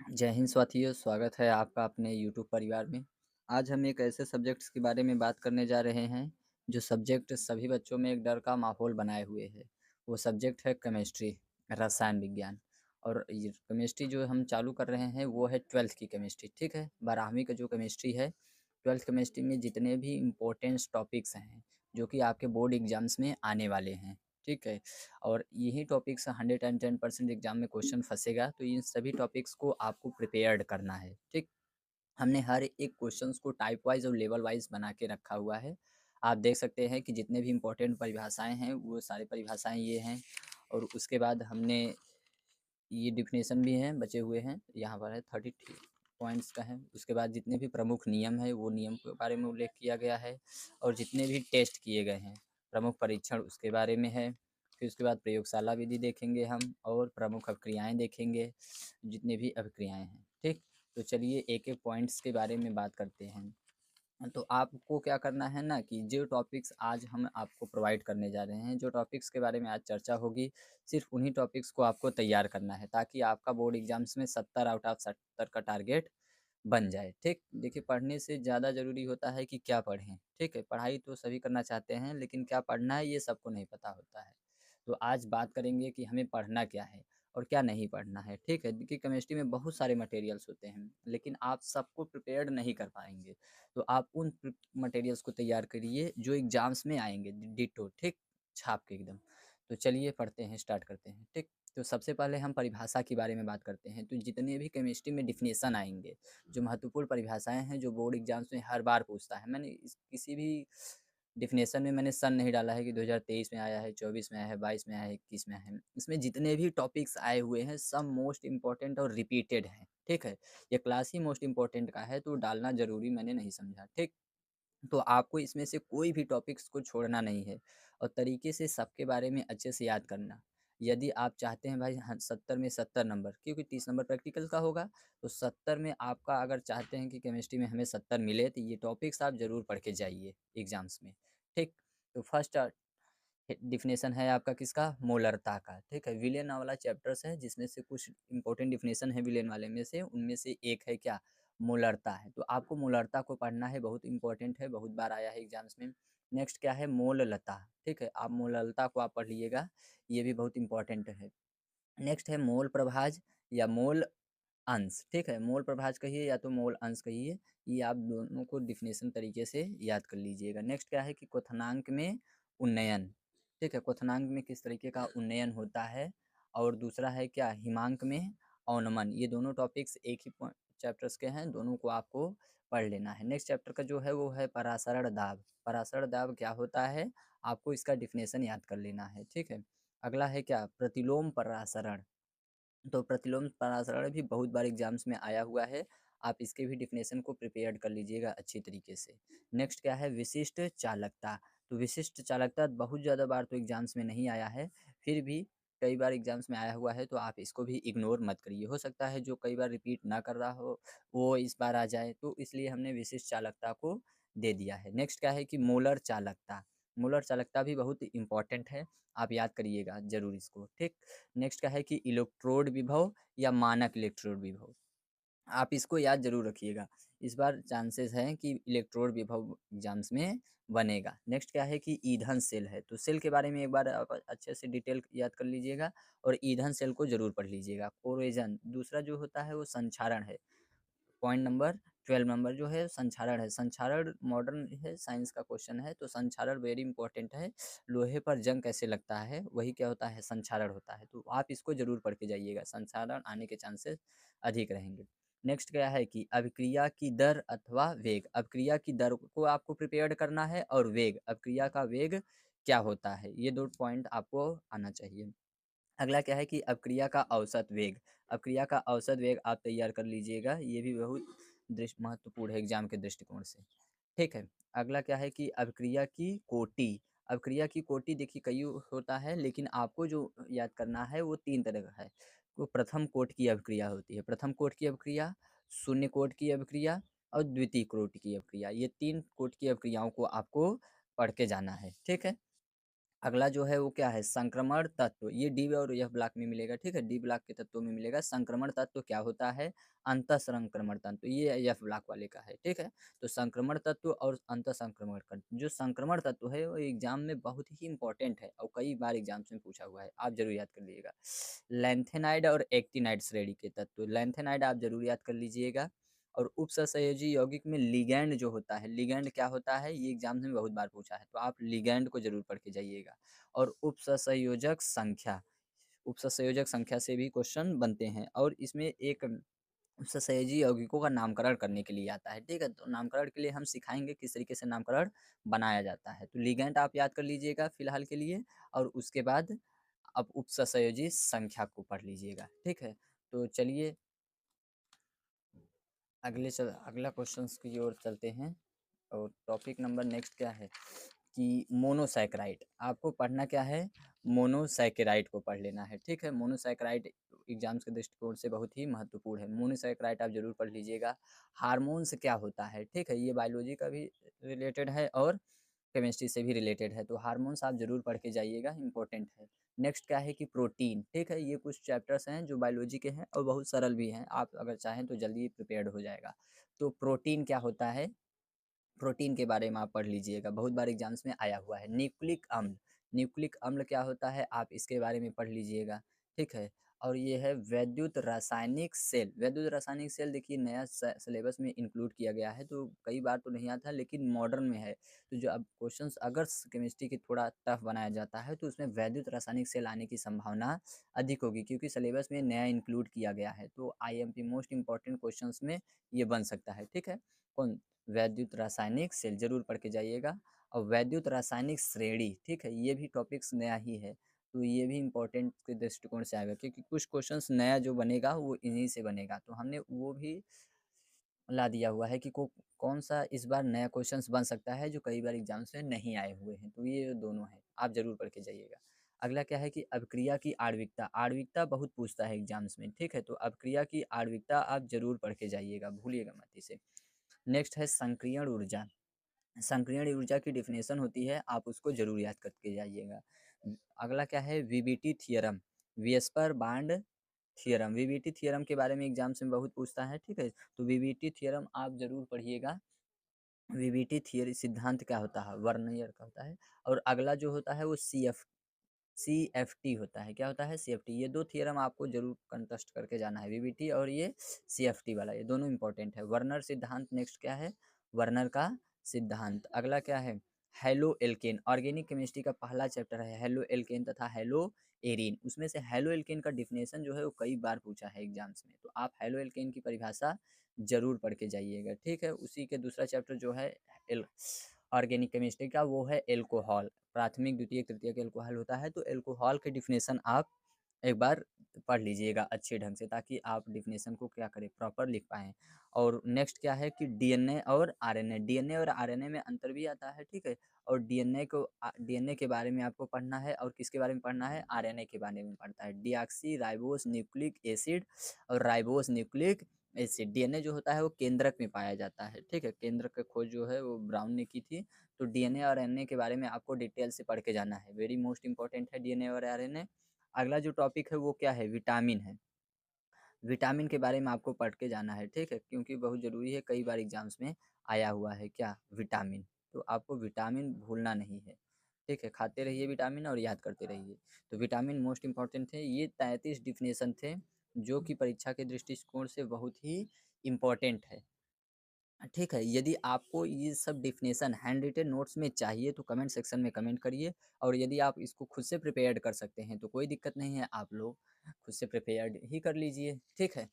जय हिंद साथियों, स्वागत है आपका अपने यूट्यूब परिवार में। आज हम एक ऐसे सब्जेक्ट्स के बारे में बात करने जा रहे हैं, जो सब्जेक्ट सभी बच्चों में एक डर का माहौल बनाए हुए है। वो सब्जेक्ट है केमिस्ट्री, रसायन विज्ञान। और ये केमिस्ट्री जो हम चालू कर रहे हैं वो है 12th की केमिस्ट्री, ठीक है? 12वीं का जो केमिस्ट्री है, 12th केमिस्ट्री में जितने भी इम्पोर्टेंट्स टॉपिक्स हैं, जो कि आपके बोर्ड एग्जाम्स में आने वाले हैं, ठीक है? और यही टॉपिक्स 110% एग्जाम में क्वेश्चन फंसेगा, तो इन सभी टॉपिक्स को आपको प्रिपेयर्ड करना है, ठीक? हमने हर एक क्वेश्चंस को टाइप वाइज और लेवल वाइज बना के रखा हुआ है। आप देख सकते हैं कि जितने भी इम्पोर्टेंट परिभाषाएं हैं वो सारी परिभाषाएं ये हैं। और उसके बाद हमने ये डिफिनेशन भी हैं, बचे हुए हैं, यहाँ पर है 30 पॉइंट्स का है। उसके बाद जितने भी प्रमुख नियम है वो नियम के बारे में उल्लेख किया गया है। और जितने भी टेस्ट किए गए हैं, प्रमुख परीक्षण, उसके बारे में है। फिर उसके बाद प्रयोगशाला विधि देखेंगे हम, और प्रमुख अभिक्रियाएं देखेंगे, जितने भी अभिक्रियाएं हैं, ठीक। तो चलिए एक एक पॉइंट्स के बारे में बात करते हैं। तो आपको क्या करना है ना, कि जो टॉपिक्स आज हम आपको प्रोवाइड करने जा रहे हैं, जो टॉपिक्स के बारे में आज चर्चा होगी, सिर्फ उन्हीं टॉपिक्स को आपको तैयार करना है, ताकि आपका बोर्ड एग्जाम्स में 70 आउट ऑफ 70 का टारगेट बन जाए, ठीक। देखिए, पढ़ने से ज़्यादा ज़रूरी होता है कि क्या पढ़ें, ठीक है? पढ़ाई तो सभी करना चाहते हैं, लेकिन क्या पढ़ना है ये सबको नहीं पता होता है। तो आज बात करेंगे कि हमें पढ़ना क्या है और क्या नहीं पढ़ना है, ठीक है? देखिए, केमिस्ट्री में बहुत सारे मटेरियल्स होते हैं, लेकिन आप सबको प्रिपेयर्ड नहीं कर पाएंगे। तो आप उन मटेरियल्स को तैयार करिए जो एग्जाम्स में आएंगे, डिटो, ठीक, छाप के एकदम। तो चलिए पढ़ते हैं, स्टार्ट करते हैं, ठीक। तो सबसे पहले हम परिभाषा के बारे में बात करते हैं। तो जितने भी केमिस्ट्री में डिफिनेशन आएंगे, जो महत्वपूर्ण परिभाषाएं हैं, जो बोर्ड एग्जाम्स में हर बार पूछता है, मैंने किसी भी डिफिनेशन में मैंने सन नहीं डाला है कि 2023 में आया है, 24 में आया है, 22 में आया है, 21 में आया है। इसमें जितने भी टॉपिक्स आए हुए हैं सब मोस्ट इंपॉर्टेंट और रिपीटेड हैं, ठीक है? ये क्लास ही मोस्ट इंपॉर्टेंट का है, तो डालना ज़रूरी मैंने नहीं समझा, ठीक? तो आपको इसमें से कोई भी टॉपिक्स को छोड़ना नहीं है, और तरीके से सबके बारे में अच्छे से याद करना। यदि आप चाहते हैं भाई, हाँ, 70 में 70 नंबर, क्योंकि 30 नंबर प्रैक्टिकल का होगा, तो 70 में आपका अगर चाहते हैं कि केमिस्ट्री में हमें 70 मिले, तो ये टॉपिक्स आप ज़रूर पढ़ के जाइए एग्ज़ाम्स में, ठीक। तो फर्स्ट डिफिनेशन है आपका किसका, मोलरता का, ठीक है? विलेन वाला चैप्टर्स है, जिसमें से कुछ इंपॉर्टेंट डिफिनेशन है विलेन वाले में से, उनमें से एक है क्या, मोलरता है। तो आपको मोलरता को पढ़ना है, बहुत इंपॉर्टेंट है, बहुत बार आया है एग्जाम्स में। नेक्स्ट क्या है, मोललता, ठीक है? आप मोललता को आप पढ़ लीजिएगा, ये भी बहुत इंपॉर्टेंट है। नेक्स्ट है मोल प्रभाज या मोल अंश, ठीक है? मोल प्रभाज कहिए या तो मोल अंश कहिए, ये आप दोनों को डिफिनेशन तरीके से याद कर लीजिएगा। नेक्स्ट क्या है कि क्वथनांक में उन्नयन, ठीक है? क्वथनांक में किस तरीके का उन्नयन होता है। और दूसरा है क्या, हिमांक में अवनमन। ये दोनों टॉपिक्स एक ही चैप्टर्स के हैं, दोनों को आपको पढ़ लेना है। नेक्स्ट चैप्टर का जो है वो है परासरण दाब। परासरण दाब क्या होता है, आपको इसका डिफिनेशन याद कर लेना है, ठीक है? अगला है क्या, प्रतिलोम परासरण। तो प्रतिलोम परासरण भी बहुत बार एग्जाम्स में आया हुआ है, आप इसके भी डिफिनेशन को प्रिपेयर्ड कर लीजिएगा अच्छी तरीके से। नेक्स्ट क्या है, विशिष्ट चालकता। तो विशिष्ट चालकता बहुत ज़्यादा बार तो एग्जाम्स में नहीं आया है, फिर भी कई बार एग्जाम्स में आया हुआ है, तो आप इसको भी इग्नोर मत करिए। हो सकता है जो कई बार रिपीट ना कर रहा हो वो इस बार आ जाए, तो इसलिए हमने विशिष्ट चालकता को दे दिया है। नेक्स्ट क्या है कि मोलर चालकता। मोलर चालकता भी बहुत इंपॉर्टेंट है, आप याद करिएगा जरूर इसको, ठीक। नेक्स्ट क्या है कि इलेक्ट्रोड विभव या मानक इलेक्ट्रोड विभव, आप इसको याद जरूर रखिएगा। इस बार चांसेस हैं कि इलेक्ट्रोड विभव एग्जाम्स में बनेगा। नेक्स्ट क्या है कि ईंधन सेल है, तो सेल के बारे में एक बार आप अच्छे से डिटेल याद कर लीजिएगा, और ईंधन सेल को जरूर पढ़ लीजिएगा। कोरोजन दूसरा जो होता है वो संक्षारण है। पॉइंट नंबर 12 नंबर जो है संक्षारण है। संक्षारण मॉडर्न है, साइंस का क्वेश्चन है, तो संक्षारण वेरी इंपॉर्टेंट है। लोहे पर जंग कैसे लगता है, वही क्या होता है, संक्षारण होता है। तो आप इसको जरूर पढ़ के जाइएगा, संक्षारण आने के चांसेस अधिक रहेंगे। नेक्स्ट क्या है कि अभिक्रिया की दर अथवा वेग। अभिक्रिया की दर को आपको प्रिपेयर्ड करना है, और वेग, अभिक्रिया का वेग क्या होता है, ये दो पॉइंट आपको आना चाहिए। अगला क्या है कि अपक्रिया का औसत वेग। अपक्रिया का औसत वेग आप तैयार कर लीजिएगा, ये भी बहुत दृष्टि महत्वपूर्ण है एग्जाम के दृष्टिकोण से, ठीक है। अगला क्या है कि अभिक्रिया की कोटि। अभिक्रिया की कोटि देखिए कई होता है, लेकिन आपको जो याद करना है वो 3 तरह का है। वो प्रथम कोटि की अभिक्रिया होती है, प्रथम कोटि की अभिक्रिया, शून्य कोटि की अभिक्रिया, और द्वितीय कोटि की अभिक्रिया। ये 3 कोटि की अभिक्रियाओं को आपको पढ़ के जाना है, ठीक है। अगला जो है वो क्या है, संक्रमण तत्व, ये डी और एफ ब्लॉक में मिलेगा, ठीक है, डी ब्लॉक के तत्वों में मिलेगा। संक्रमण तत्व क्या होता है, अंतः संक्रमण तत्व, ये एफ ब्लॉक वाले का है, ठीक है। तो संक्रमण तत्व और अंतः संक्रमण तत्व, जो संक्रमण तत्व है वो एग्जाम में बहुत ही इंपॉर्टेंट है और कई बार एग्जाम्स में पूछा हुआ है, आप जरूर याद कर लीजिएगा। लैंथेनाइड और एक्टिनाइड श्रेणी के तत्व, लैंथेनाइड आप जरूर याद कर लीजिएगा। और उपसहसंयोजी यौगिक में लिगैंड जो होता है, लिगैंड क्या होता है, ये एग्जाम में बहुत बार पूछा है, तो आप लिगैंड को जरूर पढ़ के जाइएगा। और उपसंयोजक संख्या, उपसंयोजक संख्या से भी क्वेश्चन बनते हैं और इसमें एक उपसंयोजी यौगिकों का नामकरण करने के लिए आता है, ठीक है। तो नामकरण के लिए हम सिखाएंगे किस तरीके से नामकरण बनाया जाता है। तो लिगैंड आप याद कर लीजिएगा फिलहाल के लिए, और उसके बाद अब उपसंयोजी संख्या को पढ़ लीजिएगा, ठीक है। तो चलिए अगला क्वेश्चन की ओर चलते हैं। और टॉपिक नंबर नेक्स्ट क्या है कि मोनोसैकेराइड, आपको पढ़ना क्या है, मोनोसैकेराइड को पढ़ लेना है, ठीक है। मोनोसैकेराइड एग्जाम्स के दृष्टिकोण से बहुत ही महत्वपूर्ण है, मोनोसैकेराइड आप जरूर पढ़ लीजिएगा। हार्मोन्स क्या होता है, ठीक है, ये बायोलॉजी का भी रिलेटेड है और केमिस्ट्री से भी रिलेटेड है, तो हार्मोन्स आप जरूर पढ़ के जाइएगा, इंपॉर्टेंट है। नेक्स्ट क्या है कि प्रोटीन, ठीक है, ये कुछ चैप्टर्स हैं जो बायोलॉजी के हैं और बहुत सरल भी हैं, आप अगर चाहें तो जल्दी प्रिपेयर्ड हो जाएगा। तो प्रोटीन क्या होता है, प्रोटीन के बारे में आप पढ़ लीजिएगा, बहुत बार एग्जाम्स में आया हुआ है। न्यूक्लिक अम्ल, न्यूक्लिक अम्ल क्या होता है, आप इसके बारे में पढ़ लीजिएगा, ठीक है। और ये है वैद्युत रासायनिक सेल, वैद्युत रासायनिक सेल देखिए नया सिलेबस में इंक्लूड किया गया है, तो कई बार तो नहीं आता लेकिन मॉडर्न में है। तो जो अब क्वेश्चंस अगर केमिस्ट्री की थोड़ा टफ बनाया जाता है तो उसमें वैद्युत रासायनिक सेल आने की संभावना अधिक होगी, क्योंकि सिलेबस में नया इंक्लूड किया गया है। तो आईएमपी मोस्ट इंपॉर्टेंट क्वेश्चन में ये बन सकता है, ठीक है। कौन, वैद्युत रासायनिक सेल जरूर पढ़ के जाइएगा। और वैद्युत रासायनिक श्रेणी, ठीक है, ये भी टॉपिक्स नया ही है, तो ये भी इंपॉर्टेंट के दृष्टिकोण से आएगा, क्योंकि कुछ क्वेश्चंस नया जो बनेगा वो इन्हीं से बनेगा, तो हमने वो भी ला दिया हुआ है कि कौन सा इस बार नया क्वेश्चंस बन सकता है जो कई बार एग्जाम्स में नहीं आए हुए हैं, तो ये दोनों है, आप जरूर पढ़ के जाइएगा। अगला क्या है कि अभिक्रिया की आणविकता, आणविकता बहुत पूछता है एग्जाम्स में, ठीक है, तो अभिक्रिया की आणविकता आप जरूर पढ़ के जाइएगा, भूलिएगा मत इसे। नेक्स्ट है संक्रियण ऊर्जा, संक्रियण ऊर्जा की डिफिनेशन होती है, आप उसको जरूर याद करके जाइएगा। अगला क्या है VBT theorem, whisper bond theorem, VBT theorem के बारे में एग्जाम्स में बहुत पूछता है, ठीक है, तो वीबीटी थियरम आप जरूर पढ़िएगा। वीबीटी थियरी सिद्धांत क्या होता है, वर्नियर का होता है। और अगला जो होता है वो सी एफ टी होता है, क्या होता है, सी एफ टी, ये दो थियरम आपको जरूर कंटेस्ट करके जाना है, वीबीटी और ये सी एफ टी वाला, ये दोनों इंपॉर्टेंट है। वर्नर सिद्धांत नेक्स्ट क्या है, वर्नर का सिद्धांत। अगला क्या है, हेलो एल्केन, ऑर्गेनिक केमिस्ट्री का पहला चैप्टर है हेलो एल्केन तथा हेलो एरिन, उसमें से हेलो एल्केन का डिफिनेशन जो है वो कई बार पूछा है एग्जाम्स में, तो आप हेलो एल्केन की परिभाषा जरूर पढ़ के जाइएगा, ठीक है। उसी के दूसरा चैप्टर जो है ऑर्गेनिक केमिस्ट्री का वो है एल्कोहल, प्राथमिक द्वितीयक तृतीयक एल्कोहल होता है, तो एल्कोहल के डिफिनेशन आप एक बार पढ़ लीजिएगा अच्छे ढंग से, ताकि आप डिफिनेशन को क्या करें, प्रॉपर लिख पाएँ। और नेक्स्ट क्या है कि डीएनए और आरएनए, डीएनए और आरएनए में अंतर भी आता है, ठीक है। और डीएनए के बारे में आपको पढ़ना है, और किसके बारे में पढ़ना है, आरएनए के बारे में पढ़ता है, डीऑक्सी राइबोस न्यूक्लिक एसिड और राइबोस न्यूक्लिक एसिड। डीएनए जो होता है वो केंद्रक में पाया जाता है, ठीक है, केंद्रक की खोज जो है वो ब्राउन ने की थी। तो डीएनए और आरएनए के बारे में आपको डिटेल से पढ़ के जाना है, वेरी मोस्ट इंपॉर्टेंट है डीएनए और आरएनए। अगला जो टॉपिक है वो क्या है, विटामिन है, विटामिन के बारे में आपको पढ़ के जाना है, ठीक है, क्योंकि बहुत ज़रूरी है, कई बार एग्जाम्स में आया हुआ है क्या, विटामिन, तो आपको विटामिन भूलना नहीं है, ठीक है, खाते रहिए विटामिन और याद करते रहिए। तो विटामिन मोस्ट इंपॉर्टेंट थे, ये 33 डिफिनेशन थे जो कि परीक्षा के दृष्टिकोण से बहुत ही इम्पोर्टेंट है, ठीक है। यदि आपको ये सब डिफिनेशन हैंड रिटेन नोट्स में चाहिए तो कमेंट सेक्शन में कमेंट करिए, और यदि आप इसको खुद से प्रिपेयर्ड कर सकते हैं तो कोई दिक्कत नहीं है, आप लोग खुद से प्रिपेयर्ड ही कर लीजिए, ठीक है।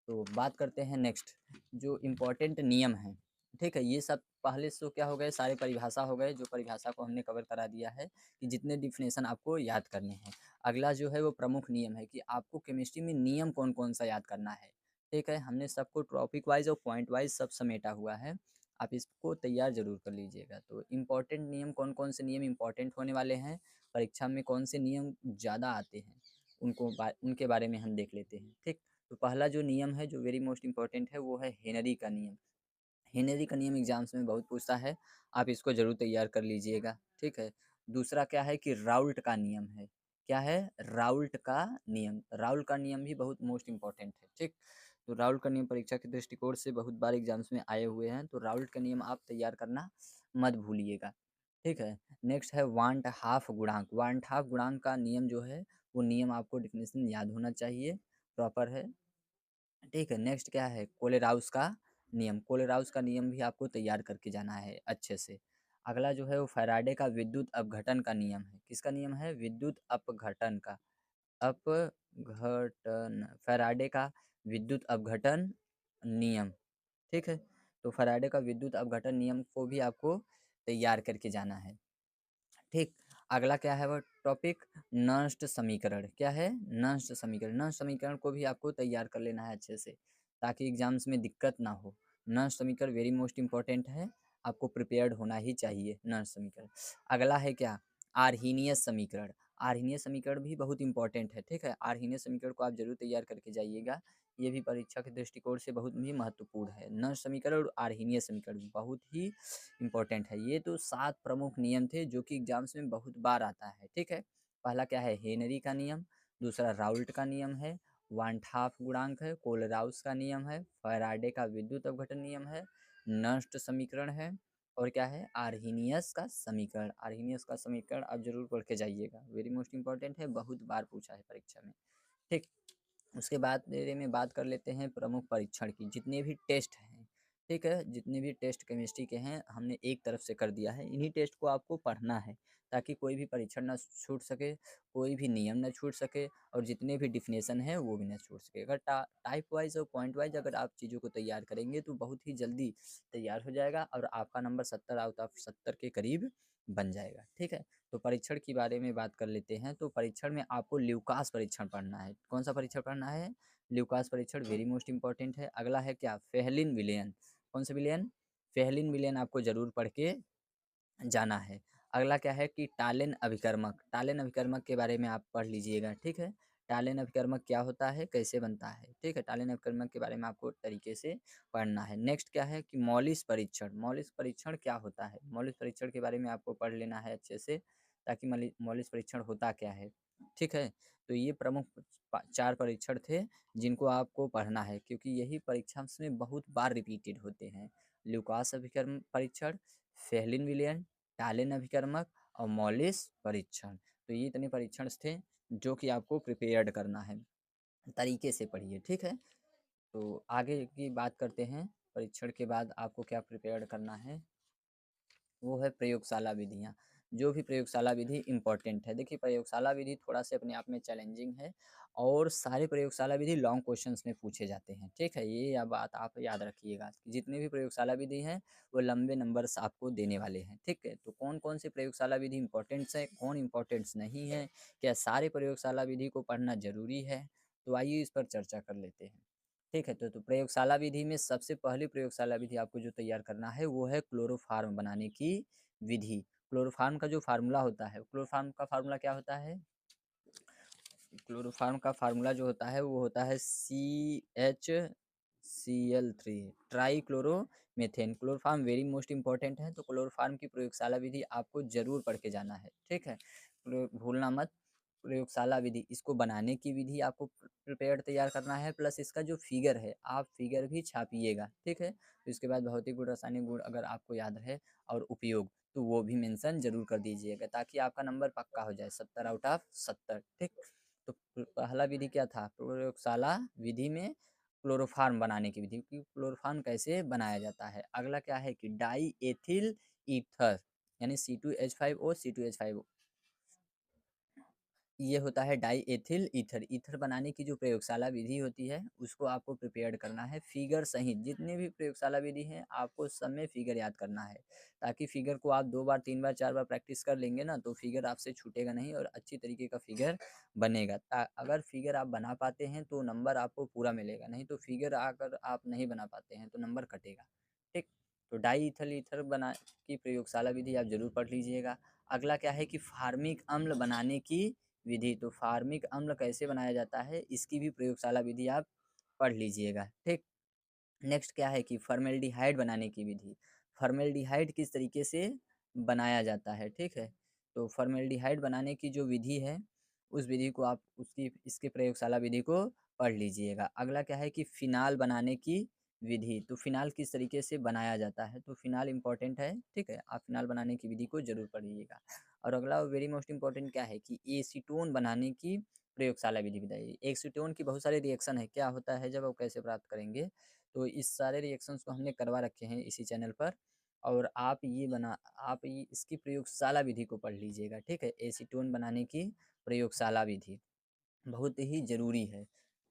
तो बात करते हैं नेक्स्ट, जो इम्पोर्टेंट नियम हैं, ठीक है, ये सब पहले से क्या हो गए, सारे परिभाषा हो गए, जो परिभाषा को हमने कवर करा दिया है कि जितने डिफिनेशन आपको याद करने हैं। अगला जो है वो प्रमुख नियम है कि आपको केमिस्ट्री में नियम कौन कौन सा याद करना है, ठीक है, हमने सबको टॉपिक वाइज और पॉइंट वाइज सब समेटा हुआ है, आप इसको तैयार जरूर कर लीजिएगा। तो इम्पोर्टेंट नियम कौन कौन से नियम इम्पोर्टेंट होने वाले हैं, परीक्षा में कौन से नियम ज़्यादा आते हैं, उनके बारे में हम देख लेते हैं, ठीक। तो पहला जो नियम है जो वेरी मोस्ट इंपॉर्टेंट है वो है हेनरी का नियम, हेनरी का नियम एग्जाम्स में बहुत पूछता है, आप इसको जरूर तैयार कर लीजिएगा, ठीक है। दूसरा क्या है कि राउल्ट का नियम है। क्या है? राउल्ट का नियम। राउल्ट का नियम भी बहुत मोस्ट इम्पोर्टेंट है, ठीक? तो राउल्ट का नियम परीक्षा के दृष्टिकोण से बहुत बार एग्जाम्स में आए हुए हैं, तो राउल्ट का नियम आप तैयार करना मत भूलिएगा, ठीक है? नेक्स्ट है वांट हाफ गुणांक। वांट हाफ गुणांक का नियम जो है, वो नियम आपको डेफिनेशन याद होना चाहिए, प्रॉपर है, ठीक है? नेक्स्ट क्या है? कोलेराउस का नियम। कोलेराउस का नियम भी आपको तैयार करके जाना है अच्छे से। अगला जो है वो फैराडे का विद्युत अपघटन का नियम है। किसका नियम है? विद्युत अपघटन का। अपघटन, फैराडे का विद्युत अपघटन नियम, ठीक है? तो फैराडे का विद्युत अपघटन नियम को भी आपको तैयार करके जाना है, ठीक। अगला क्या है वो टॉपिक? नष्ट समीकरण। क्या है? नष्ट समीकरण। नष्ट समीकरण को भी आपको तैयार कर लेना है अच्छे से, ताकि एग्जाम्स में दिक्कत ना हो। नष्ट समीकरण वेरी मोस्ट इंपॉर्टेंट है, आपको प्रिपेयर्ड होना ही चाहिए नष्ट समीकरण। अगला है क्या? आर्हीनियस समीकरण। आर्हीनियस समीकरण भी बहुत इंपॉर्टेंट है, ठीक है? आर्हीनियस समीकरण को आप जरूर तैयार करके जाइएगा, ये भी परीक्षा के दृष्टिकोण से बहुत ही महत्वपूर्ण है। नष्ट समीकरण और आर्हीनियस समीकरण बहुत ही इंपॉर्टेंट है। ये तो 7 प्रमुख नियम थे जो कि एग्जाम्स में बहुत बार आता है, ठीक है? पहला क्या है? हेनरी का नियम। दूसरा राउल्ट का नियम है। वान हाफ गुणांक है। कोलराउस का नियम है। फैराडे का विद्युत अपघटन नियम है। नष्ट समीकरण है। और क्या है? आर्हीनियस का समीकरण। आर्हीनियस का समीकरण आप जरूर पढ़ के जाइएगा, वेरी मोस्ट इंपॉर्टेंट है, बहुत बार पूछा है परीक्षा में, ठीक। उसके बाद मेरे में बात कर लेते हैं प्रमुख परीक्षण की। जितने भी टेस्ट हैं, ठीक है, जितने भी टेस्ट केमिस्ट्री के हैं हमने एक तरफ से कर दिया है। इन्हीं टेस्ट को आपको पढ़ना है, ताकि कोई भी परीक्षण ना छूट सके, कोई भी नियम ना छूट सके, और जितने भी डिफिनेशन है वो भी ना छूट सके। अगर टाइप वाइज और पॉइंट वाइज अगर आप चीज़ों को तैयार करेंगे तो बहुत ही जल्दी तैयार हो जाएगा, और आपका नंबर 70 आउट ऑफ 70 के करीब बन जाएगा, ठीक है। तो परीक्षण के बारे में बात कर लेते हैं। तो परीक्षण में आपको ल्यूकास परीक्षण पढ़ना है। कौन सा परीक्षण पढ़ना है? ल्यूकास परीक्षण वेरी मोस्ट इंपॉर्टेंट है। अगला है क्या? फेहलिन विलयन। कौन सा विलयन? फेहलिन विलयन आपको जरूर पढ़ के जाना है। अगला क्या है कि टालेन अभिकर्मक। टालेन अभिकर्मक के बारे में आप पढ़ लीजिएगा, ठीक है। टालेन अभिकर्मक क्या होता है, कैसे बनता है, ठीक है। टालेन अभिकर्मक के बारे में आपको तरीके से पढ़ना है। नेक्स्ट क्या है कि मौलिक परीक्षण। मौलिक परीक्षण क्या होता है? मौलिक परीक्षण के बारे में आपको पढ़ लेना है अच्छे से, ताकि मौलिक परीक्षण होता क्या है, ठीक है। तो ये प्रमुख 4 परीक्षण थे जिनको आपको पढ़ना है, क्योंकि यही परीक्षा में बहुत बार रिपीटेड होते हैं। ल्यूकास अभिकर्म परीक्षण, फेहलिन विलियन, टालेन अभिकर्मक और मॉलिस परीक्षण। तो ये इतने परीक्षण थे जो कि आपको प्रिपेयर्ड करना है, तरीके से पढ़िए, ठीक है। तो आगे की बात करते हैं। परीक्षण के बाद आपको क्या प्रिपेयर्ड करना है, वो है प्रयोगशाला विधियाँ। जो भी प्रयोगशाला विधि इम्पोर्टेंट है। देखिए प्रयोगशाला विधि थोड़ा सा अपने आप में चैलेंजिंग है, और सारे प्रयोगशाला विधि लॉन्ग क्वेश्चंस में पूछे जाते हैं, ठीक है। ये या बात आप याद रखिएगा कि जितने भी प्रयोगशाला विधि हैं वो लंबे नंबर्स आपको देने वाले हैं, ठीक है। तो कौन कौन से प्रयोगशाला विधि इंपॉर्टेंट्स है, कौन इंपॉर्टेंट्स नहीं है, क्या सारे प्रयोगशाला विधि को पढ़ना जरूरी है, तो आइए इस पर चर्चा कर लेते हैं, ठीक है। तो प्रयोगशाला विधि में सबसे पहली प्रयोगशाला विधि आपको जो तैयार करना है वो है क्लोरोफार्म बनाने की विधि। क्लोरोफार्म का जो फार्मूला होता है, क्लोरोफार्म का फार्मूला क्या होता है? क्लोरोफार्म का फार्मूला जो होता है वो होता है CHCl3, try chloro methane. Chloroform very most important है, तो क्लोरोफार्म की प्रयोगशाला विधि आपको जरूर पढ़ के जाना है, ठीक है, भूलना मत। प्रयोगशाला विधि, इसको बनाने की विधि आपको प्रिपेयर तैयार करना है, प्लस इसका जो फिगर है आप फिगर भी छापिएगा, ठीक है। तो इसके बाद भौतिक गुण, रासायनिक गुण अगर आपको याद है, और उपयोग, तो वो भी मेंशन जरूर कर दीजिएगा, ताकि आपका नंबर पक्का हो जाए 70 आउट ऑफ 70, ठीक। तो पहला विधि क्या था प्रयोगशाला विधि में? क्लोरोफार्म बनाने की विधि, कि क्लोरोफार्म कैसे बनाया जाता है। अगला क्या है कि डाई एथिल ईथर, यानी C2H5O C2H5O, ये होता है डाई एथिल ईथर। ईथर बनाने की जो प्रयोगशाला विधि होती है उसको आपको प्रिपेयर करना है फिगर सहित। जितने भी प्रयोगशाला विधि हैं आपको सब में फिगर याद करना है, ताकि फिगर को आप 2 बार 3 बार 4 बार प्रैक्टिस कर लेंगे ना, तो फिगर आपसे छूटेगा नहीं और अच्छी तरीके का फिगर बनेगा। अगर फिगर आप बना पाते हैं तो नंबर आपको पूरा मिलेगा, नहीं तो फिगर अगर आप नहीं बना पाते हैं तो नंबर कटेगा, ठीक। तो डाई इथल ईथर बना की प्रयोगशाला विधि आप जरूर पढ़ लीजिएगा। अगला क्या है कि फार्मिक अम्ल बनाने की विधि। तो फार्मिक अम्ल कैसे बनाया जाता है इसकी भी प्रयोगशाला विधि आप पढ़ लीजिएगा, ठीक। नेक्स्ट क्या है कि फॉर्मेल्डिहाइड बनाने की विधि। फॉर्मेल्डिहाइड किस तरीके से बनाया जाता है, ठीक है। तो फॉर्मेल्डिहाइड बनाने की जो विधि है, उस विधि को आप उसकी इसके प्रयोगशाला विधि को पढ़ लीजिएगा। अगला क्या है कि फ़िनाल बनाने की विधि, तो फ़िनाल किस तरीके से बनाया जाता है, तो फ़िनाल इम्पोर्टेंट है, ठीक है? आप फ़िनाल बनाने की विधि को ज़रूर पढ़िएगा। और अगला वेरी मोस्ट इम्पोर्टेंट क्या है कि एसीटोन बनाने की प्रयोगशाला विधि बताइए। एसीटोन की बहुत सारे रिएक्शन है, क्या होता है, जब आप कैसे प्राप्त करेंगे, तो इस सारे रिएक्शंस को हमने करवा रखे हैं इसी चैनल पर। और आप ये इसकी प्रयोगशाला विधि को पढ़ लीजिएगा, ठीक है? एसीटोन बनाने की प्रयोगशाला विधि बहुत ही ज़रूरी है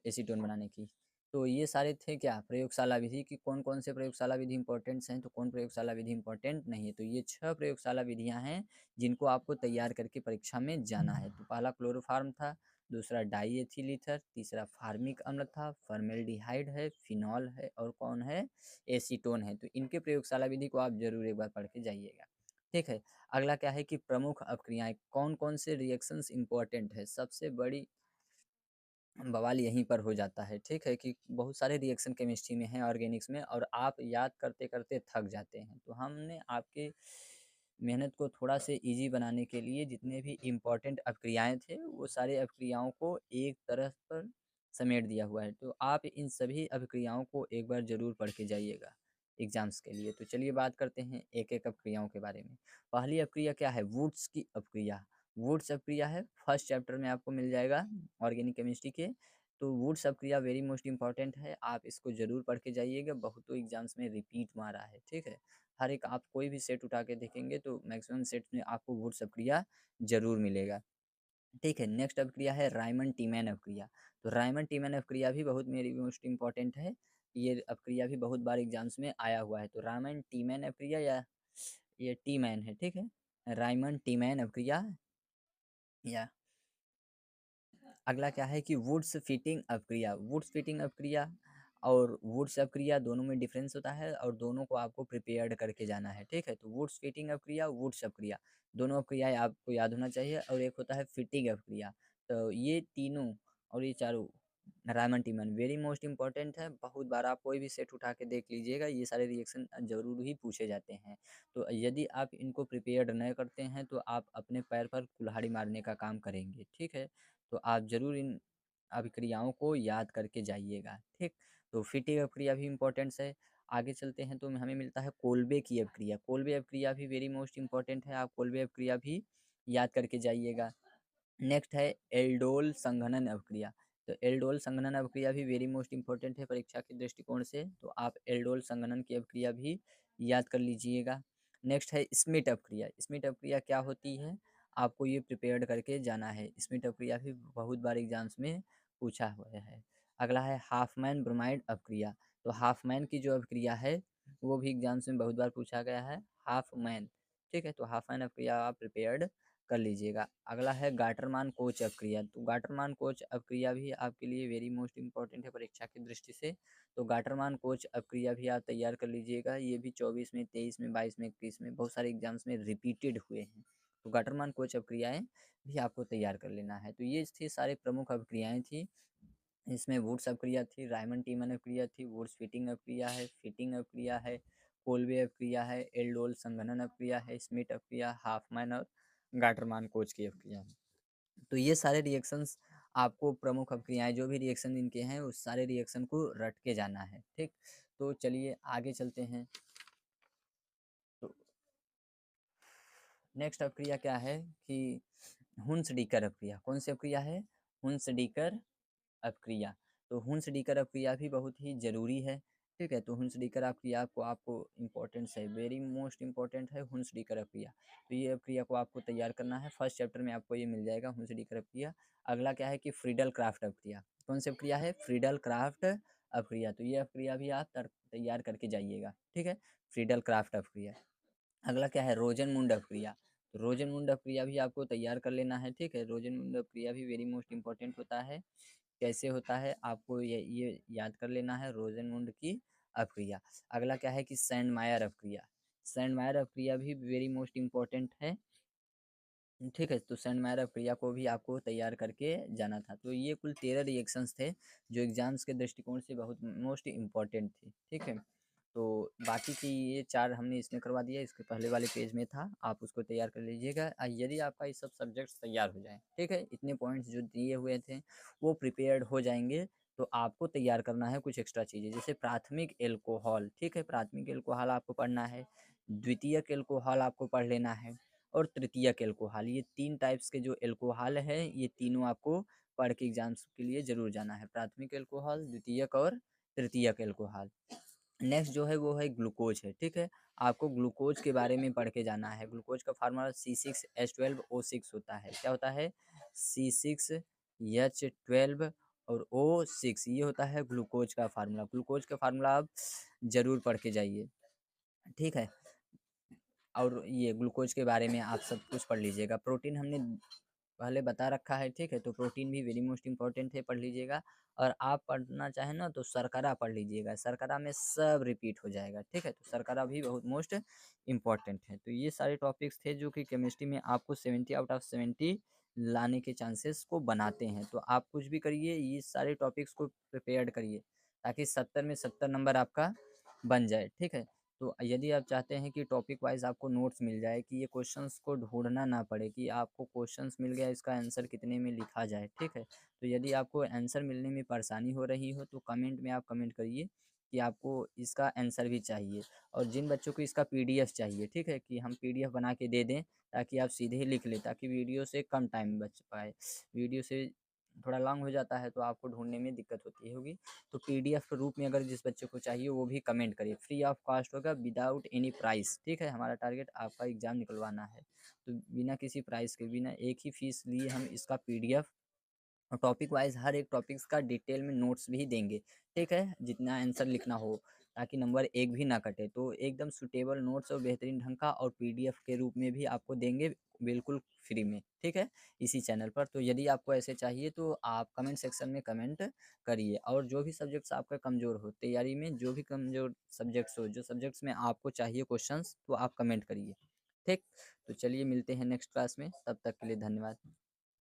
एसीटोन बनाने की। तो ये सारे थे क्या प्रयोगशाला विधि की, कौन-कौन से प्रयोगशाला विधि इम्पोर्टेंट्स हैं, तो कौन प्रयोगशाला विधि इम्पोर्टेंट नहीं है। तो ये 6 प्रयोगशाला विधियाँ हैं जिनको आपको तैयार करके परीक्षा में जाना है। तो पहला क्लोरोफॉर्म था, दूसरा डाईएथिल ईथर, तीसरा फार्मिक अम्ल था, फॉर्मेल्डिहाइड है, फिनॉल है और कौन है, एसीटोन है। तो इनके प्रयोगशाला विधि को आप ज़रूर एक बार पढ़ के जाइएगा, ठीक है? अगला क्या है कि प्रमुख अपक्रियाएँ, कौन-कौन से रिएक्शंस इम्पोर्टेंट है। सबसे बड़ी बवाल यहीं पर हो जाता है, ठीक है? कि बहुत सारे रिएक्शन केमिस्ट्री में हैं, ऑर्गेनिक्स में, और आप याद करते-करते थक जाते हैं। तो हमने आपके मेहनत को थोड़ा से ईज़ी बनाने के लिए जितने भी इम्पोर्टेंट अपक्रियाएँ थे, वो सारे अपक्रियाओं को एक तरफ पर समेट दिया हुआ है। तो आप इन सभी अपक्रियाओं को एक बार ज़रूर पढ़ के जाइएगा एग्ज़ाम्स के लिए। तो चलिए बात करते हैं एक-एक अपक्रियाओं के बारे में। पहली अपक्रिया क्या है? वुड्स की अपक्रिया। वुड्स अपक्रिया है, फर्स्ट चैप्टर में आपको मिल जाएगा ऑर्गेनिक केमिस्ट्री के। तो वुड्स अपक्रिया वेरी मोस्ट इम्पॉर्टेंट है, आप इसको ज़रूर पढ़ के जाइएगा, बहुतों एग्जाम्स में रिपीट मारा है, ठीक है? हर एक आप कोई भी सेट उठा के देखेंगे तो मैक्सिमम सेट में आपको वुड्स अपक्रिया ज़रूर मिलेगा, ठीक है? नेक्स्ट अपक्रिया है रायमंड टीमैन अपक्रिया। तो रायमंड टीमैन अपक्रिया भी बहुत मेरी मोस्ट इम्पॉर्टेंट है, ये अपक्रिया भी बहुत बार एग्जाम्स में आया हुआ है। तो रायमंड टीमैन अपक्रिया या ये टीमैन है, ठीक है? रायमंड टीमैन अपक्रिया या अगला क्या है कि वुड्स फिटिंग अपक्रिया। वुड्स फिटिंग अपक्रिया और वुड्स अपक्रिया दोनों में डिफरेंस होता है और दोनों को आपको प्रिपेयर्ड करके जाना है, ठीक है? तो वुड्स फिटिंग अपक्रिया, वुड्स अपक्रिया, दोनों अपक्रियाएँ आपको याद होना चाहिए। और एक होता है फिटिंग अपक्रिया। तो ये तीनों और ये चारों रायमंड टीमन वेरी मोस्ट इम्पोर्टेंट है। बहुत बार आप कोई भी सेट उठा के देख लीजिएगा, ये सारे रिएक्शन ज़रूर ही पूछे जाते हैं। तो यदि आप इनको प्रिपेयर्ड नहीं करते हैं तो आप अपने पैर पर कुल्हाड़ी मारने का काम करेंगे, ठीक है? तो आप ज़रूर इन अभिक्रियाओं को याद करके जाइएगा, ठीक? तो फिटिंग अभिक्रिया भी इम्पोर्टेंट्स है। आगे चलते हैं तो हमें मिलता है कोल्बे की अभिक्रिया। कोल्बे अभिक्रिया भी वेरी मोस्ट इम्पोर्टेंट है, आप कोल्बे अभिक्रिया भी याद करके जाइएगा। नेक्स्ट है एल्डोल संघनन अभिक्रिया। तो एल्डोल संघनन अभिक्रिया भी वेरी मोस्ट इम्पोर्टेंट है परीक्षा के दृष्टिकोण से, तो आप एल्डोल संघनन की अभिक्रिया भी याद कर लीजिएगा। नेक्स्ट है स्मिट अभिक्रिया। स्मिट अभिक्रिया क्या होती है, आपको ये प्रिपेयर्ड करके जाना है। स्मिट अभिक्रिया भी बहुत बार एग्जाम्स में पूछा हुआ है। अगला है हाफमैन ब्रोमाइड अभिक्रिया। तो हाफमैन की जो अभिक्रिया है वो भी एग्जाम्स में बहुत बार पूछा गया है, हाफमैन, ठीक है? तो हाफमैन अभिक्रिया आप प्रिपेयर्ड कर लीजिएगा। अगला है गाटरमान कोच अपक्रिया। तो गाटरमान कोच अपक्रिया भी आपके लिए वेरी मोस्ट इम्पोर्टेंट है परीक्षा की दृष्टि से। तो गाटरमान कोच अपक्रिया भी आप तैयार कर लीजिएगा। ये भी 24 में, 23 में, 22 में, 21 में बहुत सारे एग्जाम्स में रिपीटेड हुए हैं। तो गाटरमान कोच अपक्रियाएँ भी आपको तैयार कर लेना है। तो ये थे सारे प्रमुख अपक्रियाएँ थी। इसमें वुड्स अपक्रिया थी, रायमंड टीमन अपक्रिया थी, वुड्स फिटिंग अपक्रिया है, कोल्बे अपक्रिया है, एल्डोल संघनन अपक्रिया है, स्मिट अपक्रिया, हाफमैन और गाटरमान कोच की अपक्रिया है। तो ये सारे रिएक्शंस आपको प्रमुख अपक्रियाएँ जो भी रिएक्शन इनके हैं उस सारे रिएक्शन को रट के जाना है, ठीक? तो चलिए आगे चलते हैं। तो नेक्स्ट अपक्रिया क्या है कि हुंस-डीकर अपक्रिया। कौन सी अपक्रिया है? हुंस-डीकर अपक्रिया। तो हुंस-डीकर अपक्रिया भी बहुत ही ज़रूरी है, ठीक है? तो हुंस-डीकर अपक्रिया को आपको इम्पोर्टेंस है, वेरी मोस्ट इम्पोर्टेंट है हुंस-डीकर अपक्रिया। तो ये अपक्रिया को आपको तैयार करना है, फर्स्ट चैप्टर में आपको ये मिल जाएगा हुंस-डीकर अपक्रिया। अगला क्या है कि फ्रीडल-क्राफ्ट अपक्रिया। कौन सी अपक्रिया है? फ्रीडल-क्राफ्ट अपक्रिया। तो ये अपक्रिया भी आप तैयार करके जाइएगा, ठीक है? फ्रीडल-क्राफ्ट अपक्रिया। अगला क्या है? रोज़नमुंड अपक्रिया। तो रोज़नमुंड अपक्रिया भी आपको तैयार कर लेना है, ठीक है? रोज़नमुंड अपक्रिया भी वेरी मोस्ट इम्पोर्टेंट होता है। कैसे होता है आपको ये याद कर लेना है, रोज़नमुंड की अपक्रिया। अगला क्या है कि सैंडमायर अपक्रिया। सैंडमायर अपक्रिया भी वेरी मोस्ट इम्पोर्टेंट है, ठीक है? तो सैंडमायर अपक्रिया को भी आपको तैयार करके जाना था। तो ये कुल 13 रिएक्शंस थे जो एग्जाम्स के दृष्टिकोण से बहुत मोस्ट इम्पोर्टेंट थे, ठीक है? तो बाकी की ये 4 हमने इसमें करवा दिया, इसके पहले वाले पेज में था, आप उसको तैयार कर लीजिएगा। यदि आपका ये सब सब्जेक्ट्स तैयार हो जाएँ, ठीक है? इतने पॉइंट्स जो दिए हुए थे, वो प्रिपेयर्ड हो जाएँगे, तो आपको तैयार करना है कुछ एक्स्ट्रा चीज़ें, जैसे प्राथमिक एल्कोहल, ठीक है? प्राथमिक एल्कोहल आपको पढ़ना है, द्वितीयक एल्कोहल आपको पढ़ लेना है और तृतीयक एल्कोहल। ये 3 टाइप्स के जो एल्कोहल हैं, ये तीनों आपको पढ़ के एग्ज़ाम्स के लिए ज़रूर जाना है। प्राथमिक एल्कोहल, द्वितीयक और तृतीयक एल्कोहल। नेक्स्ट जो है वो है ग्लूकोज है, ठीक है? आपको ग्लूकोज के बारे में पढ़ के जाना है। ग्लूकोज का फार्मूला C6H12O6 होता है। क्या होता है? C6H12 और O6, ये होता है ग्लूकोज का फार्मूला। ग्लूकोज का फार्मूला आप ज़रूर पढ़ के जाइए, ठीक है? और ये ग्लूकोज के बारे में आप सब कुछ पढ़ लीजिएगा। प्रोटीन हमने पहले बता रखा है, ठीक है? तो प्रोटीन भी वेरी मोस्ट इम्पोर्टेंट है, पढ़ लीजिएगा। और आप पढ़ना चाहें ना तो शर्करा पढ़ लीजिएगा, शर्करा में सब रिपीट हो जाएगा, ठीक है? तो शर्करा भी बहुत मोस्ट इम्पोर्टेंट है। तो ये सारे टॉपिक्स थे जो कि केमिस्ट्री में आपको 70 आउट ऑफ 70 लाने के चांसेस को बनाते हैं। तो आप कुछ भी करिए, ये सारे टॉपिक्स को प्रिपेयर्ड करिए, ताकि 70 में 70 नंबर आपका बन जाए, ठीक है? तो यदि आप चाहते हैं कि टॉपिक वाइज़ आपको नोट्स मिल जाए, कि ये क्वेश्चंस को ढूँढना ना पड़े, कि आपको क्वेश्चंस मिल गया, इसका आंसर कितने में लिखा जाए, ठीक है? तो यदि आपको आंसर मिलने में परेशानी हो रही हो तो कमेंट में आप कमेंट करिए कि आपको इसका आंसर भी चाहिए। और जिन बच्चों को इसका पीडीएफ चाहिए, ठीक है? कि हम पीडीएफ बना के दे दें, ताकि आप सीधे ही लिख लें, ताकि वीडियो से कम टाइम बच पाए। वीडियो से थोड़ा लॉन्ग हो जाता है तो आपको ढूँढने में दिक्कत होती होगी। तो पीडीएफ के रूप में अगर जिस बच्चे को चाहिए वो भी कमेंट करिए। फ्री ऑफ कॉस्ट होगा, विदाउट एनी प्राइस, ठीक है? हमारा टारगेट आपका एग्ज़ाम निकलवाना है। तो बिना किसी प्राइस के, बिना एक ही फ़ीस लिए हम इसका पीडीएफ और टॉपिक वाइज़ हर एक टॉपिक्स का डिटेल में नोट्स भी देंगे, ठीक है? जितना आंसर लिखना हो, ताकि नंबर एक भी ना कटे। तो एकदम सूटेबल नोट्स और बेहतरीन ढंग का और पीडीएफ के रूप में भी आपको देंगे, बिल्कुल फ्री में, ठीक है? इसी चैनल पर। तो यदि आपको ऐसे चाहिए तो आप कमेंट सेक्शन में कमेंट करिए। और जो भी सब्जेक्ट्स आपका कमज़ोर हो, तैयारी में जो भी कमज़ोर सब्जेक्ट्स हो, जो सब्जेक्ट्स में आपको चाहिए क्वेश्चंस, तो आप कमेंट करिए, ठीक? तो चलिए मिलते हैं नेक्स्ट क्लास में, तब तक के लिए धन्यवाद।